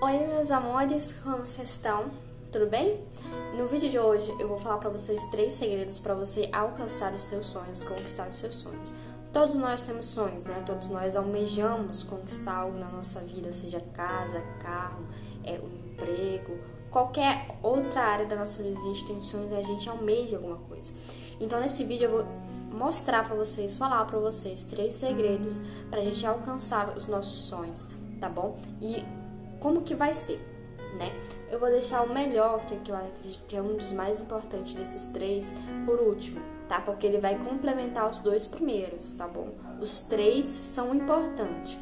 Oi, meus amores, como vocês estão? Tudo bem? No vídeo de hoje eu vou falar pra vocês 3 segredos pra você alcançar os seus sonhos, conquistar os seus sonhos. Todos nós temos sonhos, né? Todos nós almejamos conquistar algo na nossa vida, seja casa, carro, um emprego, qualquer outra área da nossa vida. A gente tem sonhos e a gente almeja alguma coisa. Então nesse vídeo eu vou mostrar pra vocês, falar pra vocês 3 segredos pra gente alcançar os nossos sonhos, tá bom? E como que vai ser, né? Eu vou deixar o melhor, que eu acredito que é um dos mais importantes desses 3, por último, tá? Porque ele vai complementar os 2 primeiros, tá bom? Os 3 são importantes,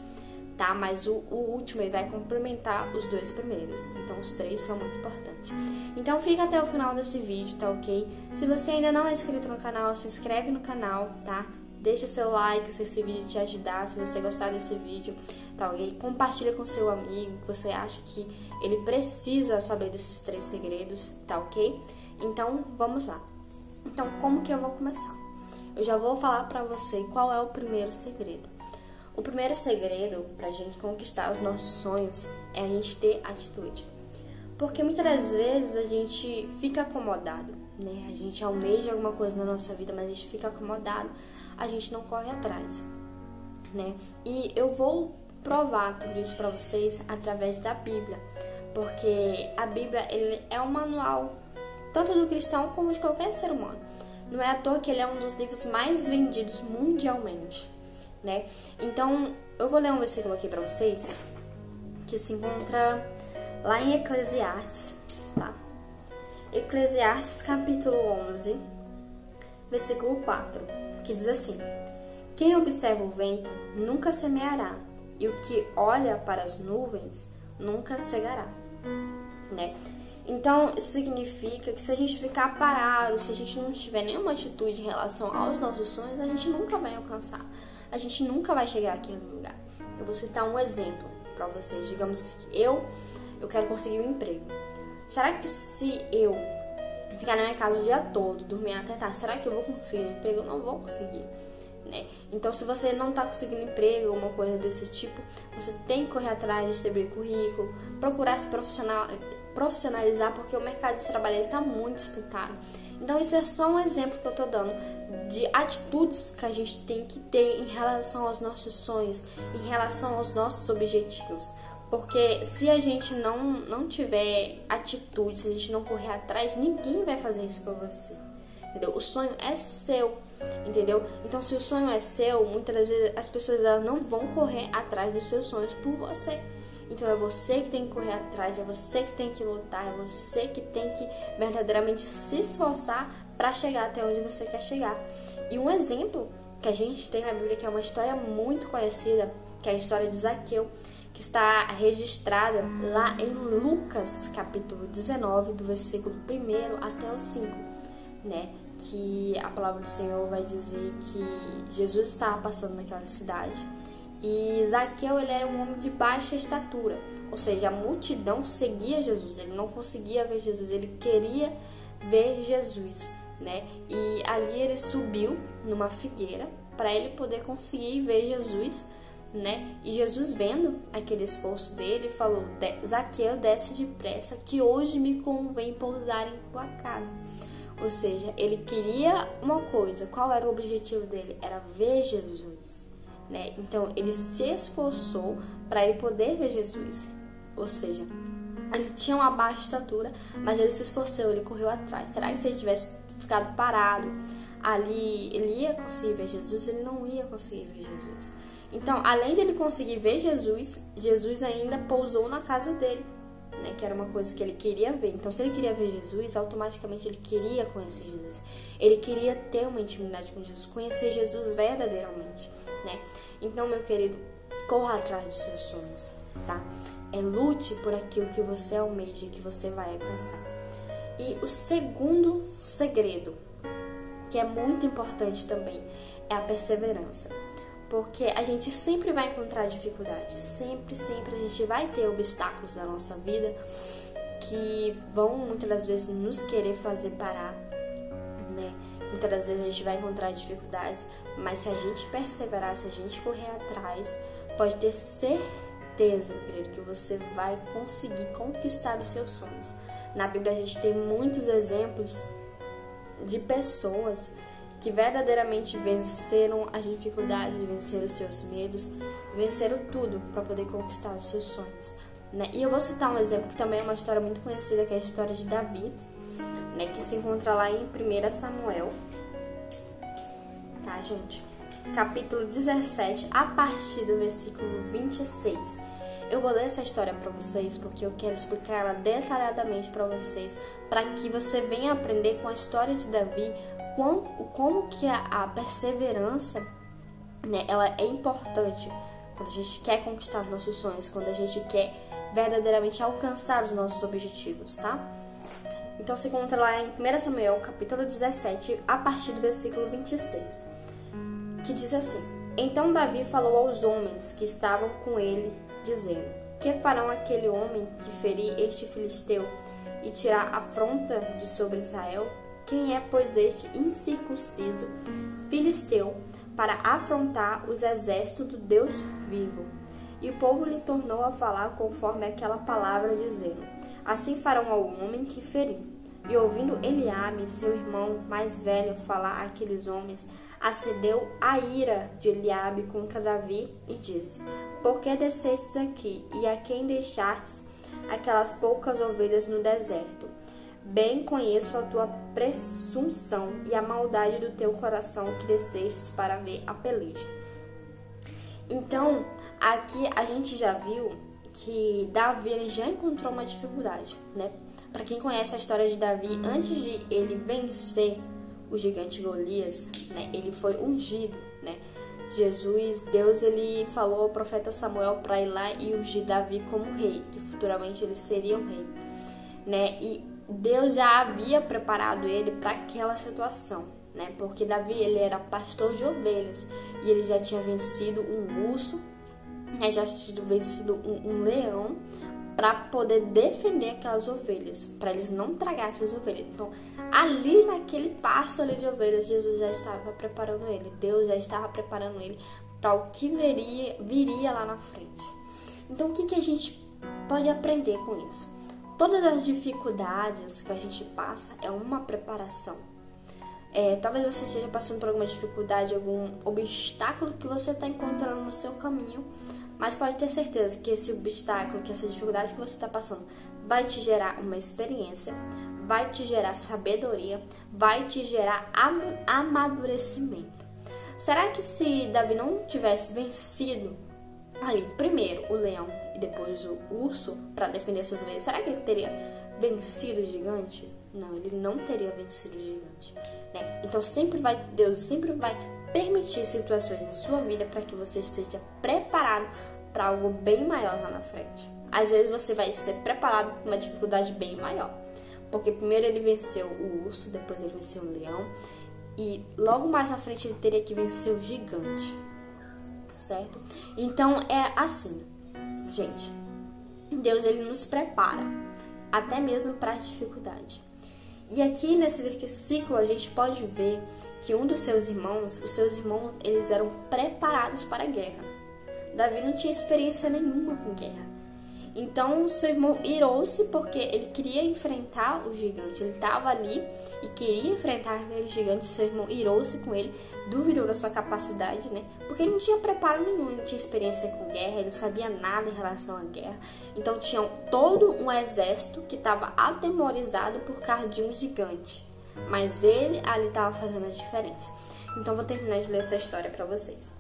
tá? Mas o último ele vai complementar os 2 primeiros. Então os 3 são muito importantes. Então fica até o final desse vídeo, tá ok? Se você ainda não é inscrito no canal, se inscreve no canal, tá? Deixa seu like se esse vídeo te ajudar, se você gostar desse vídeo, tá ok? Compartilha com seu amigo que você acha que ele precisa saber desses 3 segredos, tá ok? Então, vamos lá. Então, como que eu vou começar? Eu já vou falar pra você qual é o primeiro segredo. O primeiro segredo pra gente conquistar os nossos sonhos é a gente ter atitude. Porque muitas das vezes a gente fica acomodado, né? A gente almeja alguma coisa na nossa vida, mas a gente fica acomodado. A gente não corre atrás, né? E eu vou provar tudo isso para vocês através da Bíblia, porque a Bíblia ele é um manual tanto do cristão como de qualquer ser humano. Não é à toa que ele é um dos livros mais vendidos mundialmente, né? Então, eu vou ler um versículo aqui para vocês que se encontra lá em Eclesiastes, tá? Eclesiastes capítulo 11, versículo 4. Que diz assim: quem observa o vento nunca semeará, e o que olha para as nuvens nunca cegará, né? Então, isso significa que se a gente ficar parado, se a gente não tiver nenhuma atitude em relação aos nossos sonhos, a gente nunca vai alcançar, a gente nunca vai chegar aqui no lugar. Eu vou citar um exemplo para vocês. Digamos que eu quero conseguir um emprego. Será que se eu ficar na minha casa o dia todo, dormir até tarde, será que eu vou conseguir um emprego? Eu não vou conseguir, né? Então, se você não tá conseguindo emprego ou uma coisa desse tipo, você tem que correr atrás, distribuir currículo, procurar se profissionalizar, porque o mercado de trabalho está muito disputado. Então, isso é só um exemplo que eu tô dando de atitudes que a gente tem que ter em relação aos nossos sonhos, em relação aos nossos objetivos. Porque se a gente não tiver atitude, se a gente não correr atrás, ninguém vai fazer isso por você, entendeu? O sonho é seu, entendeu? Então, se o sonho é seu, muitas das vezes as pessoas elas não vão correr atrás dos seus sonhos por você. Então, é você que tem que correr atrás, é você que tem que lutar, é você que tem que verdadeiramente se esforçar para chegar até onde você quer chegar. E um exemplo que a gente tem na Bíblia, que é uma história muito conhecida, que é a história de Zaqueu, que está registrada lá em Lucas, capítulo 19, do versículo 1 até o 5, né? Que a palavra do Senhor vai dizer que Jesus estava passando naquela cidade e Zaqueu, ele era um homem de baixa estatura, ou seja, a multidão seguia Jesus, ele não conseguia ver Jesus, ele queria ver Jesus, né? E ali ele subiu numa figueira para ele poder conseguir ver Jesus, né? E Jesus, vendo aquele esforço dele, falou: Zaqueu, desce depressa, que hoje me convém pousar em tua casa. Ou seja, ele queria uma coisa. Qual era o objetivo dele? Era ver Jesus, né? Então ele se esforçou para ele poder ver Jesus. Ou seja, ele tinha uma baixa estatura, mas ele se esforçou, ele correu atrás. Será que se ele tivesse ficado parado ali, ele ia conseguir ver Jesus? Ele não ia conseguir ver Jesus. Então, além de ele conseguir ver Jesus, Jesus ainda pousou na casa dele, né? Que era uma coisa que ele queria ver. Então, se ele queria ver Jesus, automaticamente ele queria conhecer Jesus. Ele queria ter uma intimidade com Jesus, conhecer Jesus verdadeiramente, né? Então, meu querido, corra atrás dos seus sonhos, tá? Lute por aquilo que você almeja, que você vai alcançar. E o segundo segredo, que é muito importante também, é a perseverança. Porque a gente sempre vai encontrar dificuldades, sempre a gente vai ter obstáculos na nossa vida que vão muitas das vezes nos querer fazer parar, né? Muitas das vezes a gente vai encontrar dificuldades, mas se a gente perseverar, se a gente correr atrás, pode ter certeza certeza, querido, que você vai conseguir conquistar os seus sonhos. Na Bíblia a gente tem muitos exemplos de pessoas que verdadeiramente venceram as dificuldades, venceram os seus medos, venceram tudo para poder conquistar os seus sonhos, né? E eu vou citar um exemplo que também é uma história muito conhecida, que é a história de Davi, né? Que se encontra lá em 1 Samuel, tá, gente? Capítulo 17, a partir do versículo 26. Eu vou ler essa história para vocês porque eu quero explicar ela detalhadamente para vocês, para que você venha aprender com a história de Davi como que a perseverança, né, ela é importante quando a gente quer conquistar os nossos sonhos, quando a gente quer verdadeiramente alcançar os nossos objetivos, tá? Então se encontra lá em 1 Samuel, capítulo 17, a partir do versículo 26, que diz assim: Então Davi falou aos homens que estavam com ele, dizendo: Que farão aquele homem que ferir este filisteu e tirar a afronta de sobre Israel? Quem é, pois, este incircunciso filisteu para afrontar os exércitos do Deus vivo? E o povo lhe tornou a falar conforme aquela palavra, dizendo: Assim farão ao homem que ferir. E ouvindo Eliabe, seu irmão mais velho, falar àqueles homens, acendeu a ira de Eliabe contra Davi e disse: Por que descestes aqui, e a quem deixastes aquelas poucas ovelhas no deserto? Bem conheço a tua presunção e a maldade do teu coração que descestes para ver a peleja. Então, aqui a gente já viu que Davi ele já encontrou uma dificuldade, né? Para quem conhece a história de Davi, antes de ele vencer o gigante Golias, né, ele foi ungido, né? Deus ele falou ao profeta Samuel para ir lá e ungir Davi como rei, que futuramente ele seria um rei, né? E Deus já havia preparado ele para aquela situação, né? Porque Davi ele era pastor de ovelhas e ele já tinha vencido um urso, né? Já tinha vencido um leão para poder defender aquelas ovelhas, para eles não tragarem as ovelhas. Então, ali naquele pasto ali de ovelhas, Jesus já estava preparando ele, Deus já estava preparando ele para o que viria lá na frente. Então, o que a gente pode aprender com isso? Todas as dificuldades que a gente passa é uma preparação. Talvez você esteja passando por alguma dificuldade, algum obstáculo que você está encontrando no seu caminho, mas pode ter certeza que esse obstáculo, que essa dificuldade que você está passando vai te gerar uma experiência, vai te gerar sabedoria, vai te gerar amadurecimento. Será que se Davi não tivesse vencido ali, primeiro o leão e depois o urso para defender suas ovelhas, será que ele teria vencido o gigante? Não, ele não teria vencido o gigante, né? Então Deus sempre vai permitir situações na sua vida para que você esteja preparado para algo bem maior lá na frente. Às vezes você vai ser preparado para uma dificuldade bem maior, porque primeiro ele venceu o urso, depois ele venceu o leão e logo mais na frente ele teria que vencer o gigante, certo? Então é assim, gente, Deus ele nos prepara até mesmo para a dificuldade. E aqui nesse versículo a gente pode ver que os seus irmãos, eles eram preparados para a guerra. Davi não tinha experiência nenhuma com guerra. Então seu irmão irou-se porque ele queria enfrentar o gigante. Ele estava ali e queria enfrentar aquele gigante. Seu irmão irou-se com ele, duvidou da sua capacidade, né? Porque ele não tinha preparo nenhum, não tinha experiência com guerra, ele não sabia nada em relação à guerra. Então tinha todo um exército que estava atemorizado por causa de um gigante. Mas ele ali estava fazendo a diferença. Então vou terminar de ler essa história para vocês.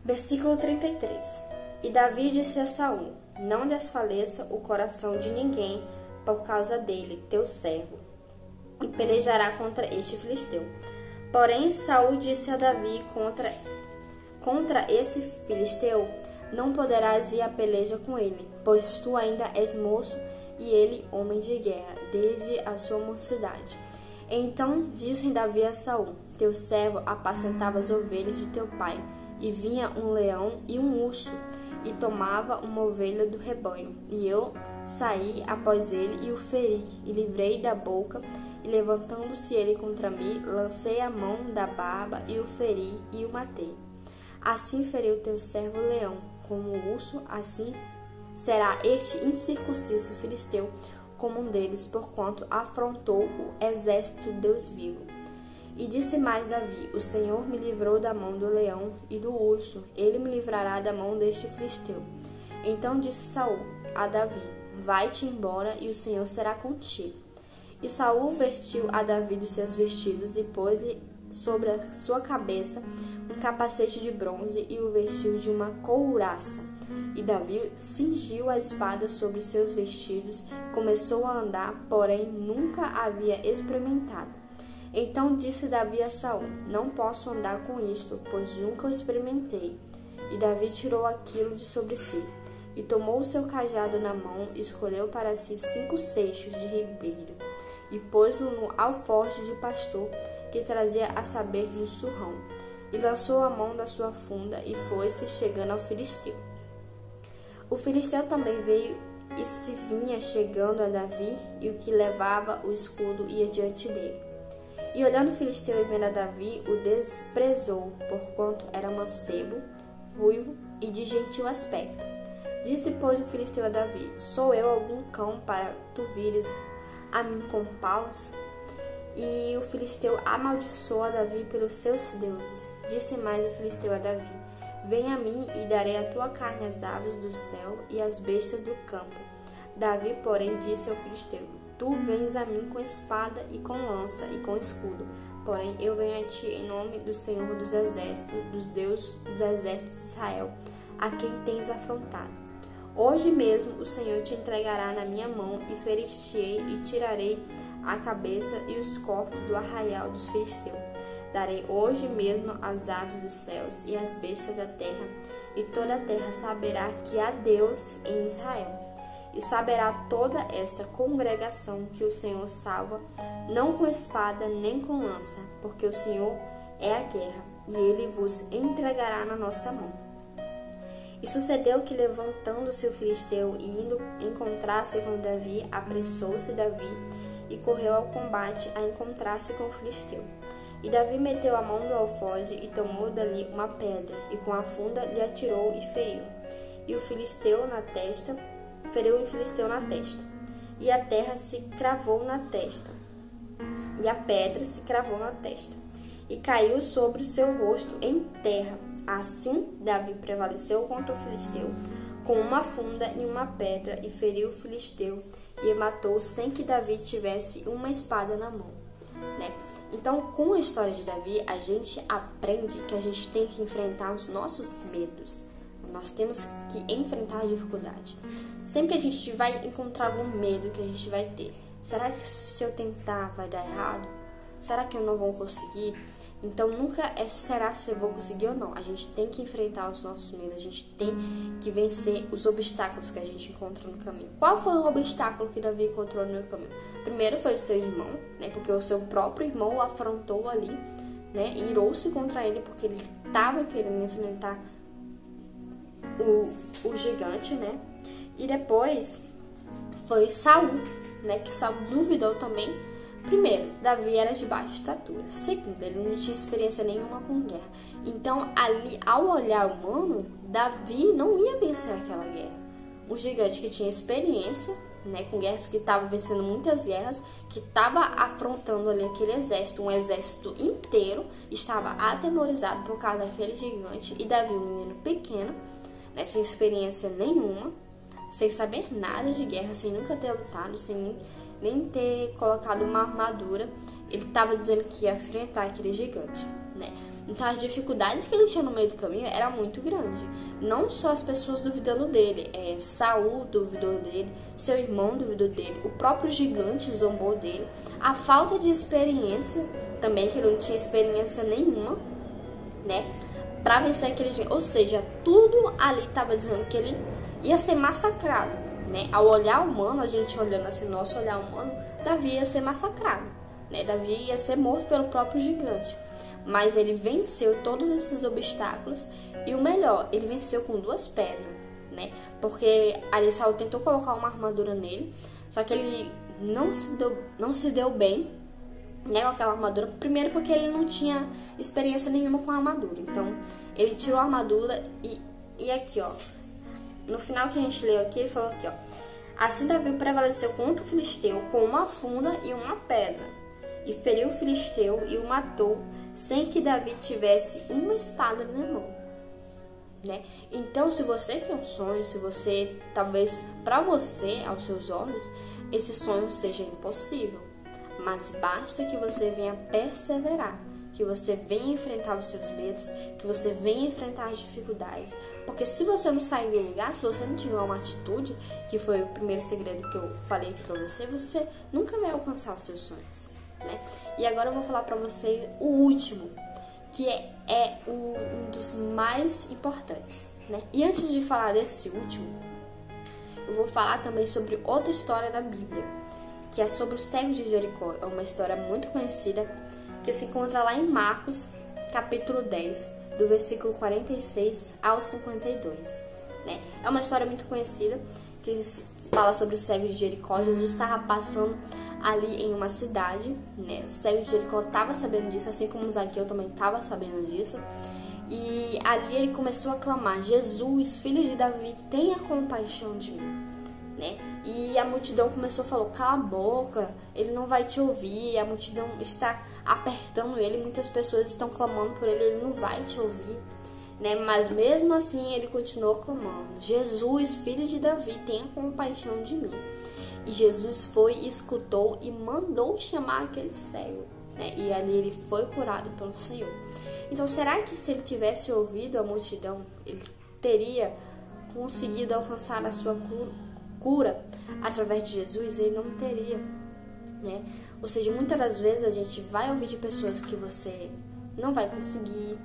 Versículo 33. E Davi disse a Saul: Não desfaleça o coração de ninguém por causa dele, teu servo, e pelejará contra este filisteu. Porém Saul disse a Davi: Contra esse filisteu não poderás ir à peleja com ele, pois tu ainda és moço e ele homem de guerra, desde a sua mocidade. Então disse Davi a Saul: Teu servo apacentava as ovelhas de teu pai, e vinha um leão e um urso, e tomava uma ovelha do rebanho. E eu saí após ele e o feri, e livrei da boca, e levantando-se ele contra mim, lancei a mão da barba, e o feri, e o matei. Assim feriu teu servo o leão, como o urso, assim será este incircunciso filisteu como um deles, porquanto afrontou o exército do Deus vivo. E disse mais Davi: o Senhor me livrou da mão do leão e do urso, ele me livrará da mão deste filisteu. Então disse Saul a Davi: vai-te embora, e o Senhor será contigo. E Saul vestiu a Davi dos seus vestidos e pôs-lhe sobre a sua cabeça um capacete de bronze e o vestiu de uma couraça. E Davi cingiu a espada sobre seus vestidos, começou a andar, porém nunca havia experimentado. Então disse Davi a Saul: não posso andar com isto, pois nunca o experimentei. E Davi tirou aquilo de sobre si, e tomou o seu cajado na mão, escolheu para si 5 seixos de ribeiro, e pôs-lo no alforje de pastor, que trazia a saber no surrão, e lançou a mão da sua funda, e foi-se chegando ao filisteu. O filisteu também veio e se vinha chegando a Davi, e o que levava o escudo ia diante dele. E olhando o filisteu e vendo a Davi, o desprezou, porquanto era mancebo, ruivo e de gentil aspecto. Disse, pois, o filisteu a Davi: sou eu algum cão para tu vires a mim com paus? E o filisteu amaldiçoou a Davi pelos seus deuses. Disse mais o filisteu a Davi: vem a mim e darei a tua carne às aves do céu e às bestas do campo. Davi, porém, disse ao filisteu: tu vens a mim com espada e com lança e com escudo, porém eu venho a ti em nome do Senhor dos exércitos, dos deuses dos exércitos de Israel, a quem tens afrontado. Hoje mesmo o Senhor te entregará na minha mão, e ferir-te-ei e tirarei a cabeça e os corpos do arraial dos filisteus. Darei hoje mesmo as aves dos céus e as bestas da terra, e toda a terra saberá que há Deus em Israel. E saberá toda esta congregação que o Senhor salva, não com espada nem com lança, porque o Senhor é a guerra, e ele vos entregará na nossa mão. E sucedeu que, levantando-se o filisteu e indo encontrar-se com Davi, apressou-se Davi e correu ao combate a encontrar-se com o filisteu. E Davi meteu a mão no alforje e tomou dali uma pedra, e com a funda lhe atirou e feriu. E o filisteu na testa, feriu o filisteu na testa. E a terra se cravou na testa. E a pedra se cravou na testa. E caiu sobre o seu rosto em terra. Assim Davi prevaleceu contra o filisteu, com uma funda e uma pedra, e feriu o filisteu, e matou sem que Davi tivesse uma espada na mão, né? Então, com a história de Davi, a gente aprende que a gente tem que enfrentar os nossos medos. Nós temos que enfrentar a dificuldade. Sempre a gente vai encontrar algum medo que a gente vai ter. Será que se eu tentar vai dar errado? Será que eu não vou conseguir? Então, nunca será se eu vou conseguir ou não. A gente tem que enfrentar os nossos medos. A gente tem que vencer os obstáculos que a gente encontra no caminho. Qual foi o obstáculo que Davi encontrou no caminho? Primeiro foi o seu irmão, né? Porque o seu próprio irmão o afrontou ali, né? Irou-se contra ele porque ele estava querendo enfrentar o gigante, né? E depois foi Saul, né? Que Saul duvidou também. Primeiro, Davi era de baixa estatura. Segundo, ele não tinha experiência nenhuma com guerra. Então, ali, ao olhar humano, Davi não ia vencer aquela guerra. O gigante que tinha experiência, né, com guerras, que estava vencendo muitas guerras, que estava afrontando ali aquele exército, um exército inteiro, estava atemorizado por causa daquele gigante. E Davi, um menino pequeno, né, sem experiência nenhuma, sem saber nada de guerra, sem nunca ter lutado, sem nem ter colocado uma armadura, ele estava dizendo que ia enfrentar aquele gigante, né? Então as dificuldades que ele tinha no meio do caminho era muito grande. Não só as pessoas duvidando dele, Saul duvidou dele, seu irmão duvidou dele, o próprio gigante zombou dele, a falta de experiência também, que ele não tinha experiência nenhuma, né? Pra vencer aquele gigante, ou seja, tudo ali estava dizendo que ele ia ser massacrado. Né? Ao olhar humano, a gente olhando assim, nosso olhar humano, Davi ia ser massacrado, né? Davi ia ser morto pelo próprio gigante. Mas ele venceu todos esses obstáculos, e o melhor, ele venceu com 2 pedras, né? Porque ali Saul tentou colocar uma armadura nele, só que ele não se deu bem, né, com aquela armadura. Primeiro porque ele não tinha experiência nenhuma com a armadura. Então ele tirou a armadura e aqui, ó, no final que a gente leu aqui, ele falou aqui, ó. Assim Davi prevaleceu contra o filisteu com uma funda e uma pedra, e feriu o filisteu e o matou, sem que Davi tivesse uma espada na mão. Né? Então, se você tem um sonho, se você, talvez para você, aos seus olhos, esse sonho seja impossível, mas basta que você venha perseverar, que você venha enfrentar os seus medos, que você venha enfrentar as dificuldades. Porque se você não sair do lugar, se você não tiver uma atitude, que foi o primeiro segredo que eu falei aqui pra você, você nunca vai alcançar os seus sonhos, né? E agora eu vou falar pra você o último, que é um dos mais importantes, né? E antes de falar desse último, eu vou falar também sobre outra história da Bíblia, que é sobre o cego de Jericó. É uma história muito conhecida, que se encontra lá em Marcos, capítulo 10, do versículo 46 ao 52. Né? É uma história muito conhecida, que fala sobre o cego de Jericó. Jesus estava passando ali em uma cidade, né? O cego de Jericó estava sabendo disso, assim como o Zaqueu também estava sabendo disso. E ali ele começou a clamar: Jesus, filho de Davi, tenha compaixão de mim. Né? E a multidão começou a falar: cala a boca, ele não vai te ouvir. A multidão está apertando ele, muitas pessoas estão clamando por ele, ele não vai te ouvir, né? Mas mesmo assim ele continuou clamando: Jesus, filho de Davi, tenha compaixão de mim. E Jesus foi, escutou e mandou chamar aquele cego, né? E ali ele foi curado pelo Senhor. Então, será que se ele tivesse ouvido a multidão, ele teria conseguido alcançar a sua cura através de Jesus? Ele não teria, né? Ou seja, muitas das vezes a gente vai ouvir de pessoas que você não vai conseguir,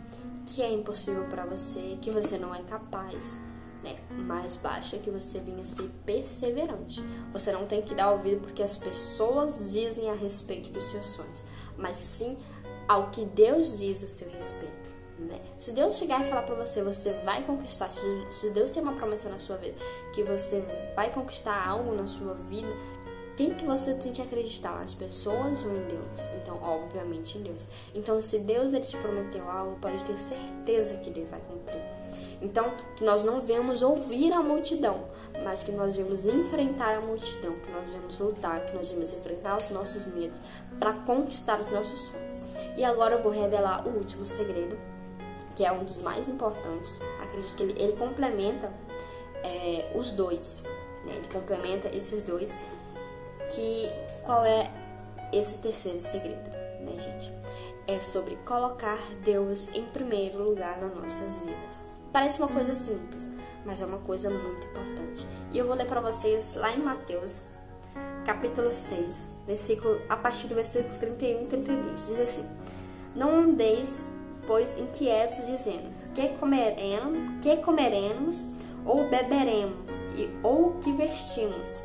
que é impossível para você, que você não é capaz, né? Mas basta que você venha ser perseverante. Você não tem que dar ouvido porque as pessoas dizem a respeito dos seus sonhos, mas sim ao que Deus diz a seu respeito, né? Se Deus chegar e falar pra você, você vai conquistar. Se Deus tem uma promessa na sua vida, que você vai conquistar algo na sua vida, quem que você tem que acreditar? Nas pessoas ou em Deus? Então, obviamente em Deus. Então, se Deus ele te prometeu algo, pode ter certeza que ele vai cumprir. Então, que nós não venhamos ouvir a multidão, mas que nós devemos enfrentar a multidão, que nós devemos lutar, que nós devemos enfrentar os nossos medos para conquistar os nossos sonhos. E agora eu vou revelar o último segredo, que é um dos mais importantes. Acredito que ele complementa os dois, né? Ele complementa esses dois. Qual é esse terceiro segredo, né, gente? É sobre colocar Deus em primeiro lugar nas nossas vidas. Parece uma coisa simples, mas é uma coisa muito importante. E eu vou ler para vocês lá em Mateus, capítulo 6, a partir do versículo 31 e 32. Diz assim: não andeis, pois, inquietos, dizendo: que comeremos ou beberemos, ou que vestimos?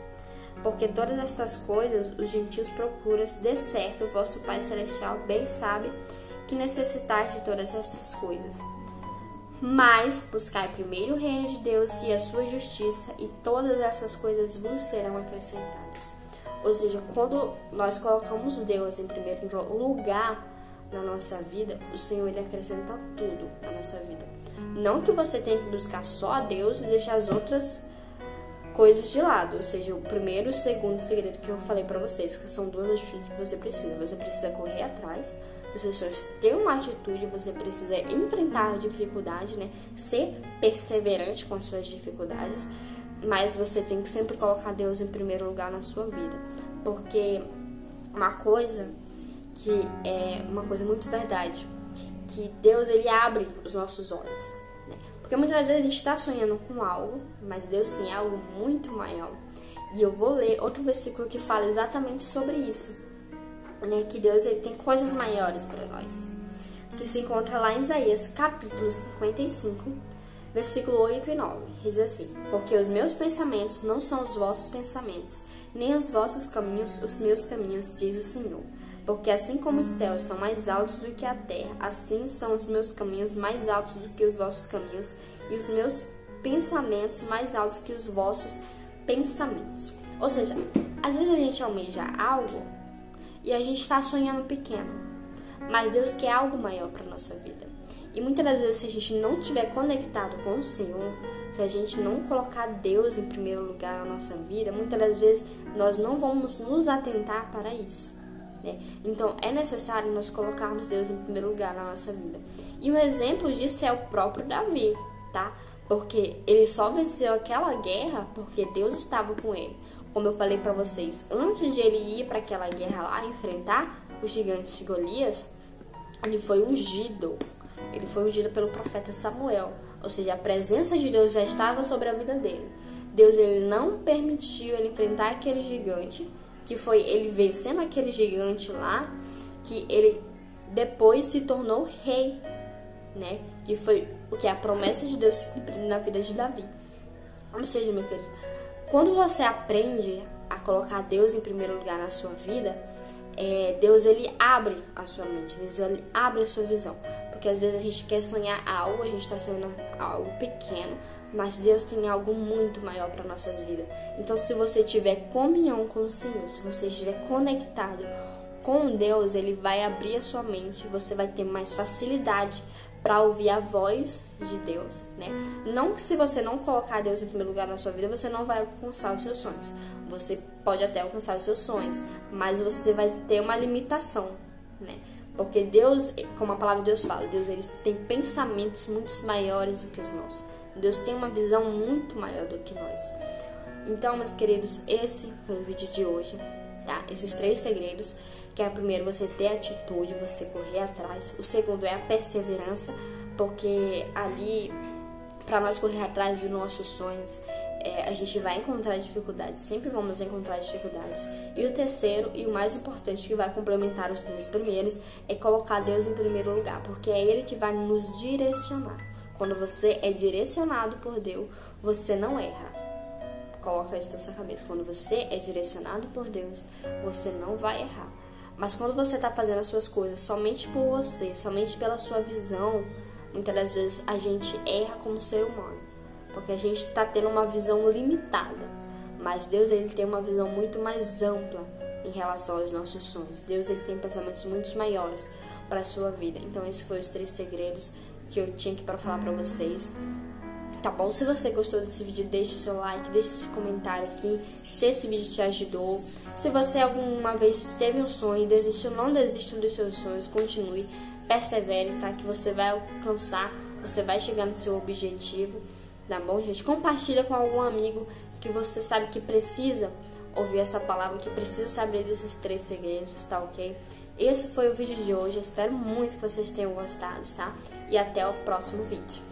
Porque todas estas coisas os gentios procuram, de certo o vosso Pai Celestial bem sabe que necessitais de todas estas coisas. Mas buscai primeiro o reino de Deus e a sua justiça, e todas essas coisas vos serão acrescentadas. Ou seja, quando nós colocamos Deus em primeiro lugar na nossa vida, o Senhor ele acrescenta tudo na nossa vida. Não que você tenha que buscar só a Deus e deixar as outras coisas de lado, ou seja, o primeiro e o segundo segredo que eu falei pra vocês, que são duas atitudes que você precisa correr atrás, você precisa ter uma atitude, você precisa enfrentar a dificuldade, né, ser perseverante com as suas dificuldades, mas você tem que sempre colocar Deus em primeiro lugar na sua vida, porque uma coisa que é uma coisa muito verdade, que Deus ele abre os nossos olhos. Porque muitas vezes a gente está sonhando com algo, mas Deus tem algo muito maior. E eu vou ler outro versículo que fala exatamente sobre isso, né? Que Deus ele tem coisas maiores para nós. Que se encontra lá em Isaías, capítulo 55, versículo 8 e 9. Diz assim: porque os meus pensamentos não são os vossos pensamentos, nem os vossos caminhos os meus caminhos, diz o Senhor. Porque assim como os céus são mais altos do que a terra, assim são os meus caminhos mais altos do que os vossos caminhos, e os meus pensamentos mais altos que os vossos pensamentos. Ou seja, às vezes a gente almeja algo e a gente está sonhando pequeno, mas Deus quer algo maior para nossa vida. E muitas das vezes, se a gente não estiver conectado com o Senhor, se a gente não colocar Deus em primeiro lugar na nossa vida, muitas das vezes nós não vamos nos atentar para isso, né? Então é necessário nós colocarmos Deus em primeiro lugar na nossa vida. E um exemplo disso é o próprio Davi, tá? Porque ele só venceu aquela guerra porque Deus estava com ele. Como eu falei para vocês, antes de ele ir para aquela guerra lá enfrentar o gigante de Golias, ele foi ungido. Ele foi ungido pelo profeta Samuel. Ou seja, a presença de Deus já estava sobre a vida dele. Deus ele não permitiu ele enfrentar aquele gigante, que foi ele vencendo aquele gigante lá, que ele depois se tornou rei, né? Que foi o que a promessa de Deus se cumprindo na vida de Davi. Ou seja, meu querido, quando você aprende a colocar Deus em primeiro lugar na sua vida, Deus ele abre a sua mente, Deus ele abre a sua visão. Porque às vezes a gente quer sonhar algo, a gente está sonhando algo pequeno, mas Deus tem algo muito maior para nossas vidas. Então, se você tiver comunhão com o Senhor, se você estiver conectado com Deus, ele vai abrir a sua mente, você vai ter mais facilidade para ouvir a voz de Deus, né? Não que se você não colocar Deus em primeiro lugar na sua vida, você não vai alcançar os seus sonhos. Você pode até alcançar os seus sonhos, mas você vai ter uma limitação, né? Porque Deus, como a palavra de Deus fala, Deus ele tem pensamentos muito maiores do que os nossos. Deus tem uma visão muito maior do que nós. Então, meus queridos, esse foi o vídeo de hoje, tá? Esses 3 segredos, que é o primeiro, você ter atitude, você correr atrás. O segundo é a perseverança, porque ali, para nós correr atrás dos nossos sonhos, a gente vai encontrar dificuldades, sempre vamos encontrar dificuldades. E o terceiro, e o mais importante, que vai complementar os 2 primeiros, é colocar Deus em primeiro lugar, porque é Ele que vai nos direcionar. Quando você é direcionado por Deus, você não erra. Coloca isso na sua cabeça. Quando você é direcionado por Deus, você não vai errar. Mas quando você está fazendo as suas coisas somente por você, somente pela sua visão, muitas das vezes a gente erra como ser humano. Porque a gente está tendo uma visão limitada. Mas Deus ele tem uma visão muito mais ampla em relação aos nossos sonhos. Deus ele tem pensamentos muito maiores para a sua vida. Então esses foram os 3 segredos que eu tinha aqui para falar para vocês. Tá bom? Se você gostou desse vídeo, deixe seu like, deixe esse comentário aqui, se esse vídeo te ajudou. Se você alguma vez teve um sonho e desistiu, não desista dos seus sonhos, continue, persevere, tá? Que você vai alcançar, você vai chegar no seu objetivo, tá bom, gente? Compartilha com algum amigo que você sabe que precisa ouvir essa palavra, que precisa saber desses 3 segredos, tá ok? Esse foi o vídeo de hoje, eu espero muito que vocês tenham gostado, tá? E até o próximo vídeo.